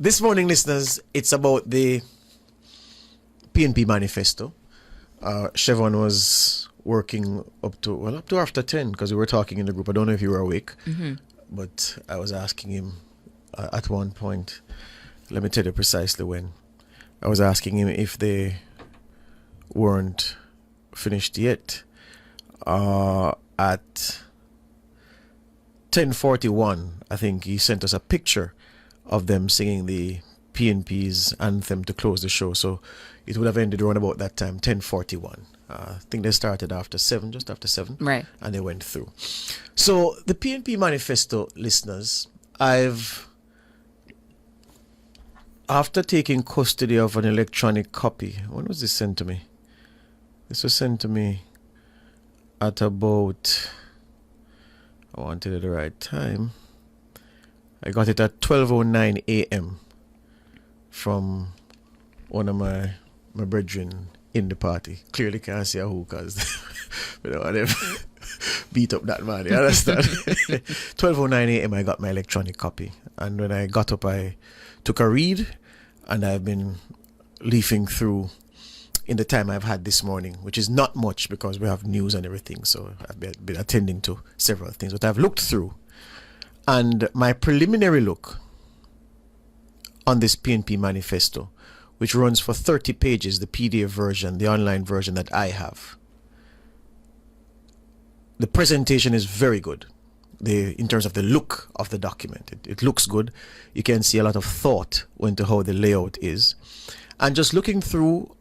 this morning, listeners, it's about the PNP Manifesto. Chevron was working up to after 10 because we were talking in the group. I don't know if you were awake, but I was asking him at one point, let me tell you precisely when. I was asking him if they weren't finished yet. At 10:41, I think he sent us a picture of them singing the PNP's anthem to close the show. So it would have ended around about that time, 10:41. I think they started after 7, just after 7. Right. And they went through. So the PNP Manifesto, listeners, after taking custody of an electronic copy, when was this sent to me? This was sent to me at about, I wanted it at the right time. I got it at 12:09 a.m. from one of my brethren in the party. Clearly can't say who because you know, I beat up that man. You understand? 12:09 a.m. I got my electronic copy. And when I got up, I took a read, and I've been leafing through in the time I've had this morning, which is not much because we have news and everything. So I've been attending to several things. But I've looked through, and my preliminary look on this PNP Manifesto, which runs for 30 pages, the PDF version, the online version that I have. The presentation is very good. In terms of the look of the document, it looks good. You can see a lot of thought into how the layout is. And just looking through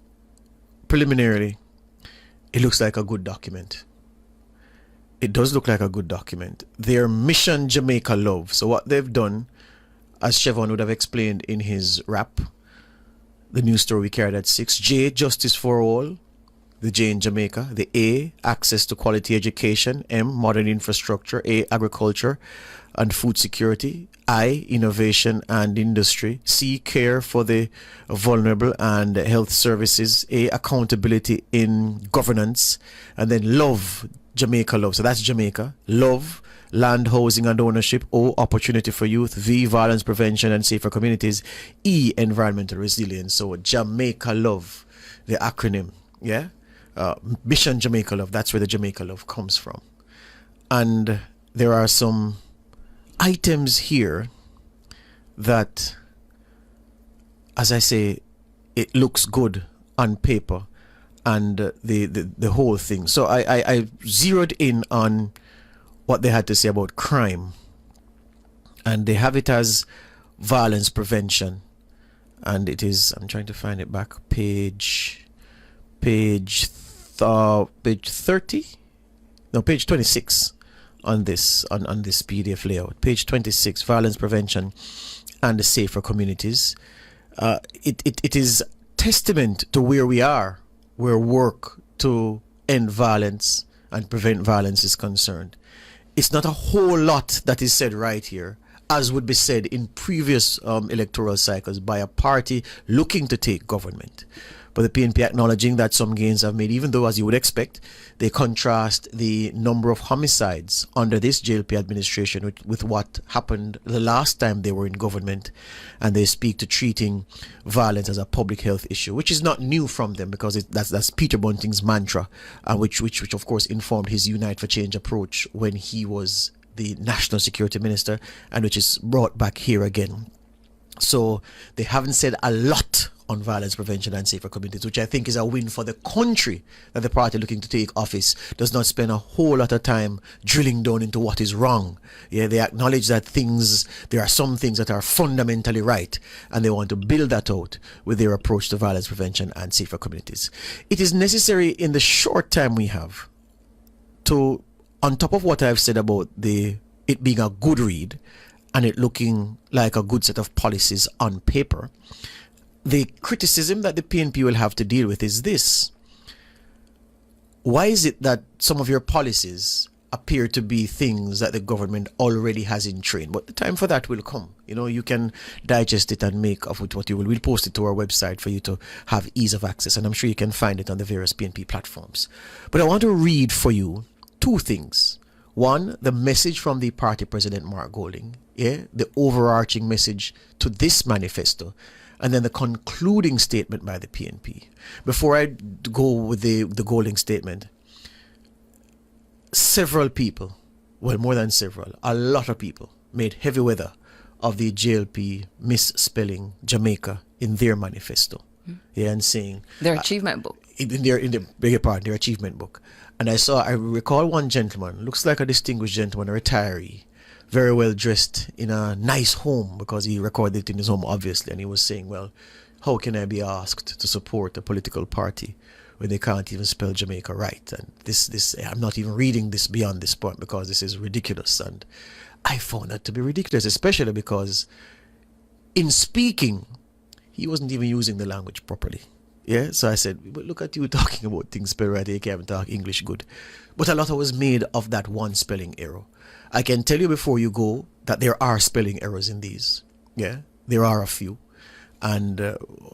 preliminarily, it looks like a good document. It does look like a good document. Their mission Jamaica Love. So what they've done, as Chevron would have explained in his rap, the news story we carried at 6, J, justice for all, the J in Jamaica, the A, access to quality education, M, modern infrastructure, A, agriculture and food security, I, innovation and industry, C, care for the vulnerable and health services, A, accountability in governance, and then love, Jamaica Love. So that's Jamaica. Love, land, housing and ownership. O, opportunity for youth. V, violence prevention and safer communities. E, environmental resilience. So Jamaica Love, the acronym. Yeah. Mission Jamaica Love. That's where the Jamaica Love comes from. And there are some items here that, as I say, it looks good on paper and the whole thing. So I zeroed in on what they had to say about crime, and they have it as violence prevention, and it is, I'm trying to find it back, page 30, no, page 26 on this PDF layout. Page 26, violence prevention and the safer communities. It is testament to where we are, where work to end violence and prevent violence is concerned. It's not a whole lot that is said right here, as would be said in previous electoral cycles by a party looking to take government. But the PNP acknowledging that some gains have made, even though, as you would expect, they contrast the number of homicides under this JLP administration with what happened the last time they were in government, and they speak to treating violence as a public health issue, which is not new from them because that's Peter Bunting's mantra, which of course informed his Unite for Change approach when he was the National Security Minister, and which is brought back here again. So they haven't said a lot on violence prevention and safer communities, which I think is a win for the country, that the party looking to take office does not spend a whole lot of time drilling down into what is wrong. Yeah, they acknowledge that there are some things that are fundamentally right, and they want to build that out with their approach to violence prevention and safer communities. It is necessary in the short time we have to, on top of what I've said about it being a good read and it looking like a good set of policies on paper, the criticism that the PNP will have to deal with is this. Why is it that some of your policies appear to be things that the government already has in train? But the time for that will come. You know, you can digest it and make of it what you will. We'll post it to our website for you to have ease of access, and I'm sure you can find it on the various PNP platforms. But I want to read for you two things. One, the message from the party president, Mark Golding, yeah, the overarching message to this manifesto, and then the concluding statement by the PNP. Before I go with the Golding statement, several people, well, more than several, a lot of people made heavy weather of the JLP misspelling Jamaica in their manifesto. Yeah, and saying their achievement book. In their their achievement book. And I recall one gentleman, looks like a distinguished gentleman, a retiree, very well dressed in a nice home, because he recorded it in his home, obviously, and he was saying, well, how can I be asked to support a political party when they can't even spell Jamaica right? And this I'm not even reading this beyond this point, because this is ridiculous. And I found that to be ridiculous, especially because in speaking, he wasn't even using the language properly. Yeah, so I said, but look at you talking about things spelled right, you can't even talk English good. But a lot was made of that one spelling error. I can tell you before you go that there are spelling errors in these. Yeah, there are a few. And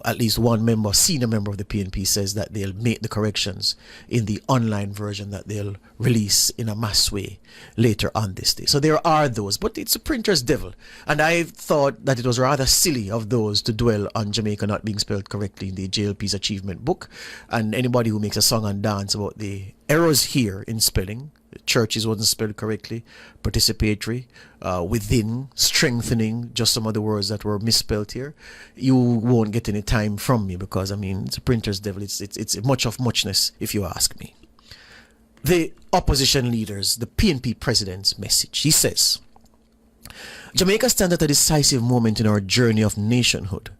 at least one senior member of the PNP says that they'll make the corrections in the online version that they'll release in a mass way later on this day. So there are those, but it's a printer's devil. And I thought that it was rather silly of those to dwell on Jamaica not being spelled correctly in the JLP's achievement book. And anybody who makes a song and dance about the errors here in spelling, churches wasn't spelled correctly, participatory, within, strengthening, just some of the words that were misspelled here, you won't get any time from me, because I mean, it's a printer's devil. It's much of muchness, if you ask me. The opposition leaders, the PNP president's message, he says, Jamaica stands at a decisive moment in our journey of nationhood.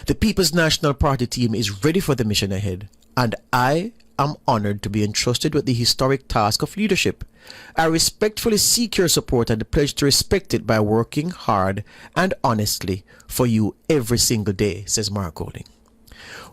The People's National Party team is ready for the mission ahead, and I am honored to be entrusted with the historic task of leadership. I respectfully seek your support and pledge to respect it by working hard and honestly for you every single day, says Mark Golding.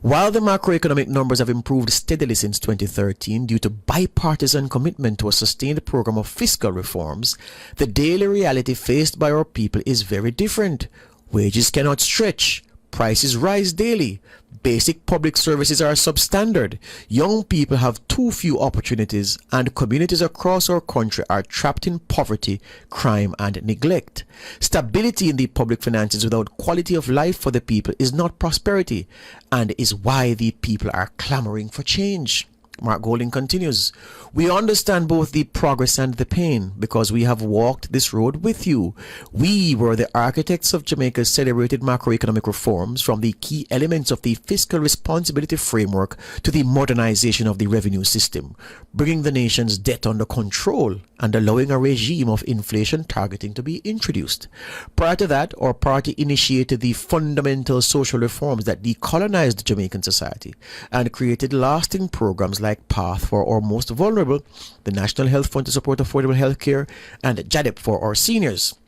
While the macroeconomic numbers have improved steadily since 2013 due to bipartisan commitment to a sustained program of fiscal reforms, the daily reality faced by our people is very different. Wages cannot stretch. Prices rise daily. Basic public services are substandard. Young people have too few opportunities, and communities across our country are trapped in poverty, crime, and neglect. Stability in the public finances without quality of life for the people is not prosperity, and is why the people are clamoring for change. Mark Golding continues, we understand both the progress and the pain because we have walked this road with you. We were the architects of Jamaica's celebrated macroeconomic reforms, from the key elements of the fiscal responsibility framework to the modernization of the revenue system, bringing the nation's debt under control and allowing a regime of inflation targeting to be introduced. Prior to that, our party initiated the fundamental social reforms that decolonized Jamaican society and created lasting programs like PATH for our most vulnerable, the National Health Fund to support affordable health care, and JADEP for our seniors.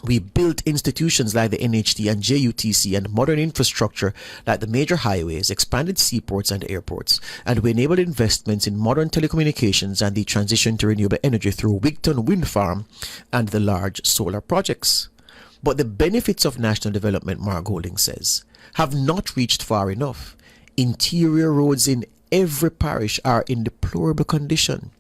We built institutions like the NHT and JUTC and modern infrastructure like the major highways, expanded seaports and airports, and we enabled investments in modern telecommunications and the transition to renewable energy through Wigton Wind Farm and the large solar projects. But the benefits of national development, Mark Golding says, have not reached far enough. Interior roads in every parish are in deplorable condition.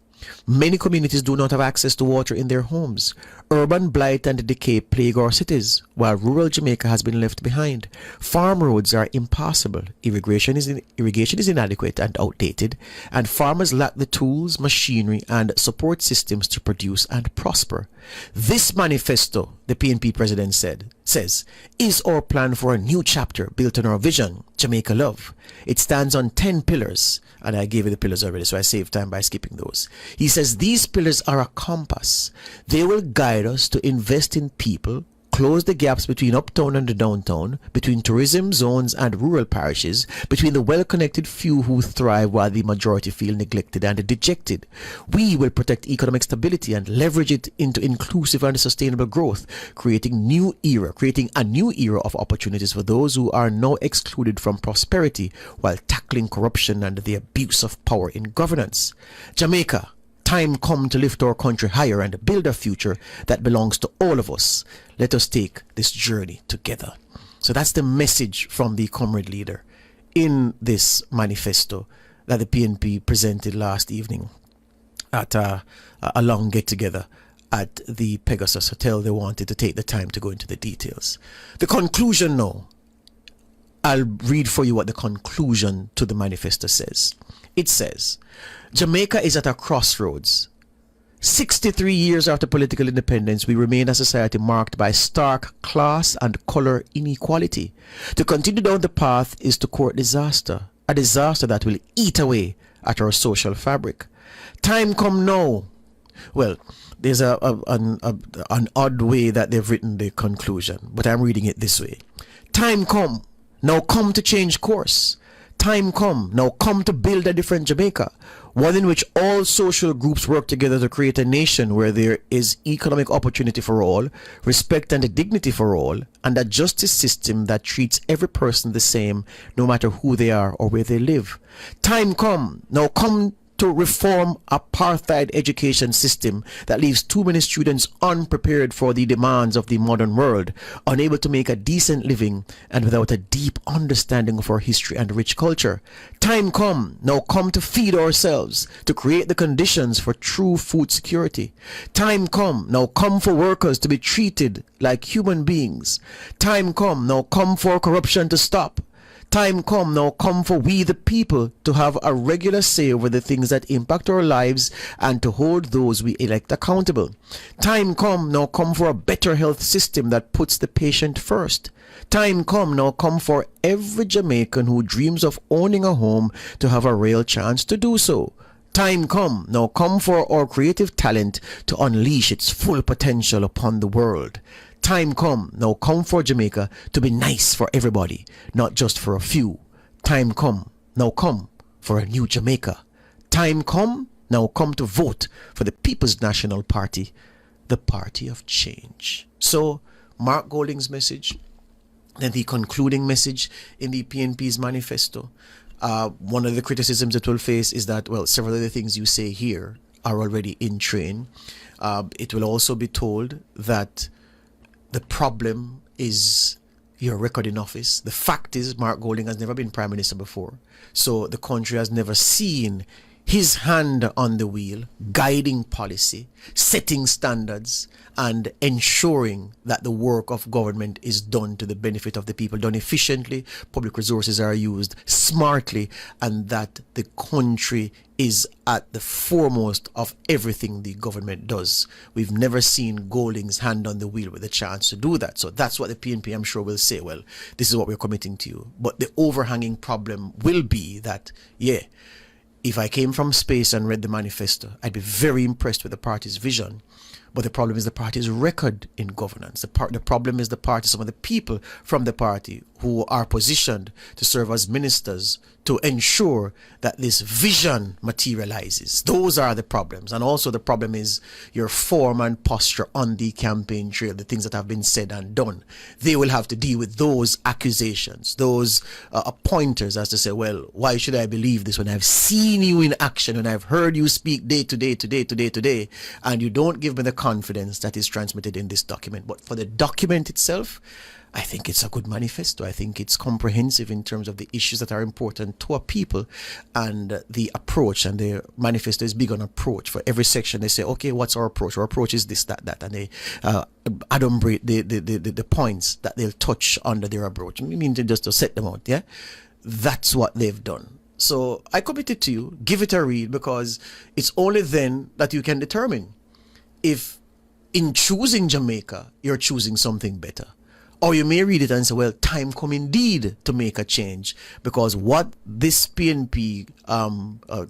Many communities do not have access to water in their homes. Urban blight and decay plague our cities, while rural Jamaica has been left behind. Farm roads are impassable, irrigation is inadequate and outdated, and farmers lack the tools, machinery, and support systems to produce and prosper. This manifesto, the PNP president says, is our plan for a new chapter built on our vision, Jamaica Love. It stands on 10 pillars, and I gave you the pillars already, so I saved time by skipping those. He says these pillars are a compass. They will guide us to invest in people, close the gaps between uptown and the downtown, between tourism zones and rural parishes, between the well-connected few who thrive while the majority feel neglected and dejected. We will protect economic stability and leverage it into inclusive and sustainable growth, creating a new era of opportunities for those who are now excluded from prosperity, while tackling corruption and the abuse of power in governance. Jamaica, time come to lift our country higher and build a future that belongs to all of us. Let us take this journey together. So that's the message from the comrade leader in this manifesto that the PNP presented last evening. at a long get together at the Pegasus Hotel. They wanted to take the time to go into the details. The conclusion now, I'll read for you what the conclusion to the manifesto says. It says, Jamaica is at a crossroads. 63 years after political independence, we remain a society marked by stark class and color inequality. To continue down the path is to court disaster, a disaster that will eat away at our social fabric. Time come now. Well, there's an odd way that they've written the conclusion, but I'm reading it this way. Time come, now come to change course. Time come, now come to build a different Jamaica, one in which all social groups work together to create a nation where there is economic opportunity for all, respect and dignity for all, and a justice system that treats every person the same, no matter who they are or where they live. Time come, now come to reform apartheid education system that leaves too many students unprepared for the demands of the modern world, unable to make a decent living, and without a deep understanding of our history and rich culture. Time come, now come to feed ourselves, to create the conditions for true food security. Time come, now come for workers to be treated like human beings. Time come, now come for corruption to stop. Time come, now come for we the people to have a regular say over the things that impact our lives and to hold those we elect accountable. Time come, now come for a better health system that puts the patient first. Time come, now come for every Jamaican who dreams of owning a home to have a real chance to do so. Time come, now come for our creative talent to unleash its full potential upon the world. Time come, now come for Jamaica to be nice for everybody, not just for a few. Time come, now come for a new Jamaica. Time come, now come to vote for the People's National Party, the party of change. So, Mark Golding's message, then the concluding message in the PNP's manifesto. One of the criticisms it will face is that, well, several of the things you say here are already in train. It will also be told that the problem is your record in office. The fact is, Mark Golding has never been Prime Minister before. So the country has never seen his hand on the wheel, guiding policy, setting standards, and ensuring that the work of government is done to the benefit of the people, done efficiently, public resources are used smartly, and that the country is at the foremost of everything the government does. We've never seen Golding's hand on the wheel with a chance to do that. So that's what the PNP, I'm sure, will say, well, this is what we're committing to you. But the overhanging problem will be that, yeah, if I came from space and read the manifesto, I'd be very impressed with the party's vision. But the problem is the party's record in governance. The problem is the party, some of the people from the party who are positioned to serve as ministers to ensure that this vision materializes. Those are the problems. And also the problem is your form and posture on the campaign trail, the things that have been said and done. They will have to deal with those accusations, those pointers as to say, well, why should I believe this when I've seen you in action, when I've heard you speak day to day, and you don't give me the confidence that is transmitted in this document. But for the document itself, I think it's a good manifesto. I think it's comprehensive in terms of the issues that are important to our people and the approach. And the manifesto is big on approach. For every section, they say, okay, what's our approach? Our approach is this, that. And they adumbrate the points that they'll touch under their approach. I mean, just to set them out, yeah? That's what they've done. So I commit it to you. Give it a read, because it's only then that you can determine if in choosing Jamaica, you're choosing something better. Or you may read it and say, well, time come indeed to make a change, because what this PNP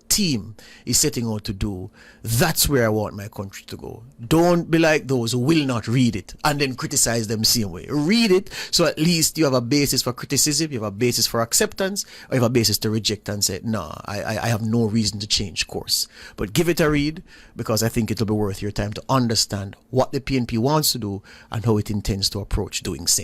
team is setting out to do, that's where I want my country to go. Don't be like those who will not read it and then criticize them same way. Read it so at least you have a basis for criticism, you have a basis for acceptance, or you have a basis to reject and say, no, I have no reason to change course. But give it a read, because I think it'll be worth your time to understand what the PNP wants to do and how it intends to approach doing same.